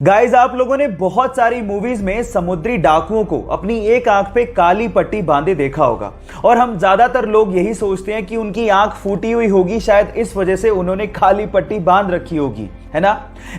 Guys, आप लोगों ने बहुत सारी मूवीज में समुद्री डाकुओं को अपनी एक आंख पे काली पट्टी बांधे देखा होगा और हम ज्यादातर लोग यही सोचते हैं कि उनकी आंख फूटी हुई होगी, शायद इस वजह से उन्होंने काली पट्टी बांध रखी होगी, है ना।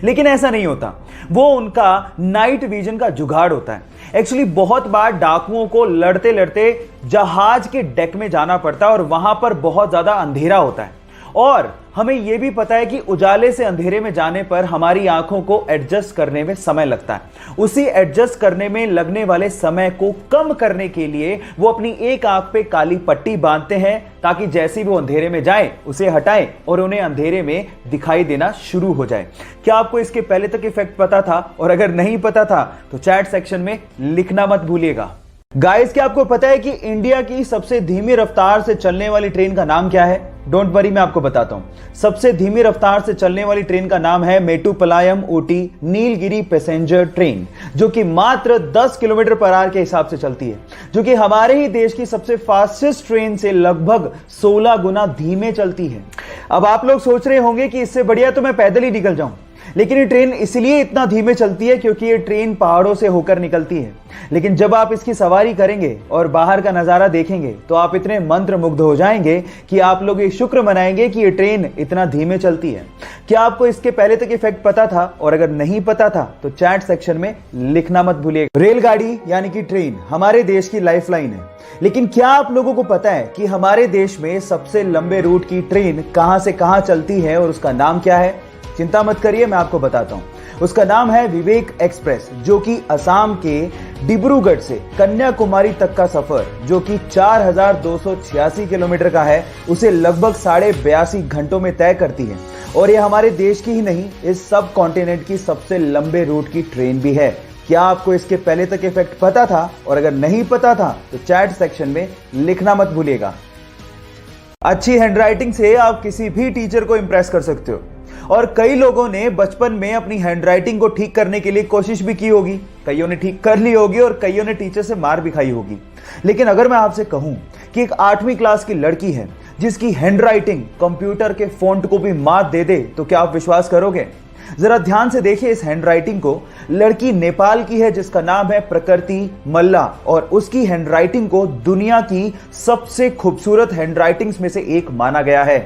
लेकिन ऐसा नहीं होता, वो उनका नाइट विजन का जुगाड़ होता है। एक्चुअली बहुत बार डाकुओं को लड़ते लड़ते जहाज के डेक में जाना पड़ता है और वहां पर बहुत ज्यादा अंधेरा होता है और हमें यह भी पता है कि उजाले से अंधेरे में जाने पर हमारी आंखों को एडजस्ट करने में समय लगता है। उसी एडजस्ट करने में लगने वाले समय को कम करने के लिए वो अपनी एक आंख पे काली पट्टी बांधते हैं ताकि जैसे ही वो अंधेरे में जाएं उसे हटाएं और उन्हें अंधेरे में दिखाई देना शुरू हो जाए। क्या आपको इसके पहले तक इफेक्ट पता था? और अगर नहीं पता था तो चैट सेक्शन में लिखना मत भूलिएगा। गाइस, क्या आपको पता है कि इंडिया की सबसे धीमी रफ्तार से चलने वाली ट्रेन का नाम क्या है? डोंट वरी, मैं आपको बताता हूं। सबसे धीमी रफ्तार से चलने वाली ट्रेन का नाम है मेट्टुपालयम ऊटी नीलगिरी पैसेंजर ट्रेन, जो कि मात्र 10 किलोमीटर पर आवर के हिसाब से चलती है, जो कि हमारे ही देश की सबसे फास्टेस्ट ट्रेन से लगभग 16 गुना धीमे चलती है। अब आप लोग सोच रहे होंगे कि इससे बढ़िया तो मैं पैदल ही निकल जाऊं, लेकिन ये ट्रेन इसलिए इतना धीमे चलती है क्योंकि ये ट्रेन पहाड़ों से होकर निकलती है। लेकिन जब आप इसकी सवारी करेंगे और बाहर का नजारा देखेंगे तो आप इतने मंत्रमुग्ध हो जाएंगे कि आप लोग ये शुक्र मनाएंगे कि ये ट्रेन इतना धीमे चलती है। क्या आपको इसके पहले तक इफेक्ट पता था? और अगर नहीं पता था तो चैट सेक्शन में लिखना मत भूलिएगा। रेलगाड़ी यानी कि ट्रेन हमारे देश की लाइफलाइन है, लेकिन क्या आप लोगों को पता है कि हमारे देश में सबसे लंबे रूट की ट्रेन कहां से कहां चलती है और उसका नाम क्या है? चिंता मत करिए, मैं आपको बताता हूं। उसका नाम है विवेक एक्सप्रेस, जो कि असम के डिब्रूगढ़ से कन्याकुमारी तक का सफर, जो कि 4286 किलोमीटर का है, उसे लगभग 82.5 घंटों में तय करती है। और यह हमारे देश की ही नहीं, इस सब कॉन्टिनेंट की सबसे लंबे रूट की ट्रेन भी है। क्या आपको इसके पहले तक इफेक्ट पता था? और अगर नहीं पता था तो चैट सेक्शन में लिखना मत भूलिएगा। अच्छी हैंडराइटिंग से आप किसी भी टीचर को इंप्रेस कर सकते हो और कई लोगों ने बचपन में अपनी हैंडराइटिंग को ठीक करने के लिए कोशिश भी की होगी। कईयों ने ठीक कर ली होगी और कईयों ने टीचर से मार भी खाई होगी। लेकिन अगर मैं आपसे कहूं कि एक 8वीं क्लास की लड़की है जिसकी हैंडराइटिंग कंप्यूटर के फॉन्ट को भी मात दे दे, तो क्या आप विश्वास करोगे? जरा ध्यान से देखिए इस हैंडराइटिंग को। लड़की नेपाल की है जिसका नाम है प्रकृति मल्ला और उसकी हैंडराइटिंग को दुनिया की सबसे खूबसूरत हैंडराइटिंग्स में से एक माना गया है।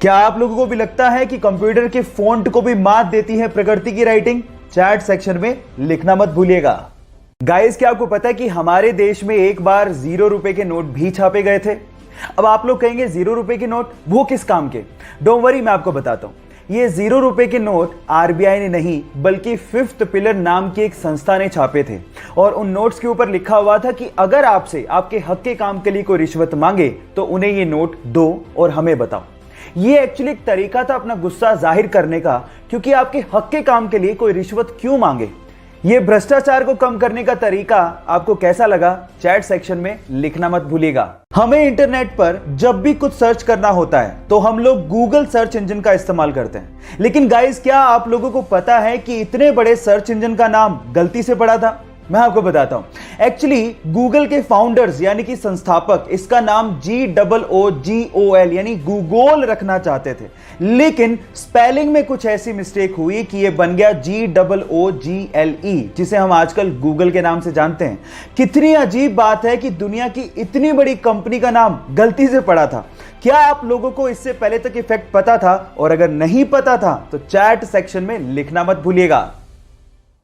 क्या आप लोगों को भी लगता है कि कंप्यूटर के फॉन्ट को भी मात देती है प्रकृति की राइटिंग? चैट सेक्शन में लिखना मत भूलिएगा। गाइस, क्या आपको पता है कि हमारे देश में एक बार 0 रुपए के नोट भी छापे गए थे? अब आप लोग कहेंगे 0 रुपए के नोट वो किस काम के? डोंट वरी, मैं आपको बताता हूं। ये 0 रुपए के नोट आरबीआई ने नहीं बल्कि फिफ्थ पिलर नाम की एक संस्था ने छापे थे और उन नोट्स के ऊपर लिखा हुआ था कि अगर आपसे आपके हक के काम के लिए कोई रिश्वत मांगे तो उन्हें ये नोट दो और हमें बताओ। ये एक्चुअली एक तरीका था अपना गुस्सा जाहिर करने का, क्योंकि आपके हक के काम के लिए कोई रिश्वत क्यों मांगे। ये भ्रष्टाचार को कम करने का तरीका आपको कैसा लगा? चैट सेक्शन में लिखना मत भूलिएगा। हमें इंटरनेट पर जब भी कुछ सर्च करना होता है तो हम लोग गूगल सर्च इंजन का इस्तेमाल करते हैं। लेकिन गाइस, क्या आप लोगों को पता है कि इतने बड़े सर्च इंजन का नाम गलती से पड़ा था? मैं आपको बताता हूं। एक्चुअली गूगल के फाउंडर्स यानी कि संस्थापक इसका नाम GOOGOL यानी गूगोल रखना चाहते थे, लेकिन स्पेलिंग में कुछ ऐसी मिस्टेक हुई कि यह बन गया GOOGLE, जिसे हम आजकल गूगल के नाम से जानते हैं। कितनी अजीब बात है कि दुनिया की इतनी बड़ी कंपनी का नाम गलती से पड़ा था। क्या आप लोगों को इससे पहले तक इफेक्ट पता था? और अगर नहीं पता था तो चैट सेक्शन में लिखना मत भूलिएगा।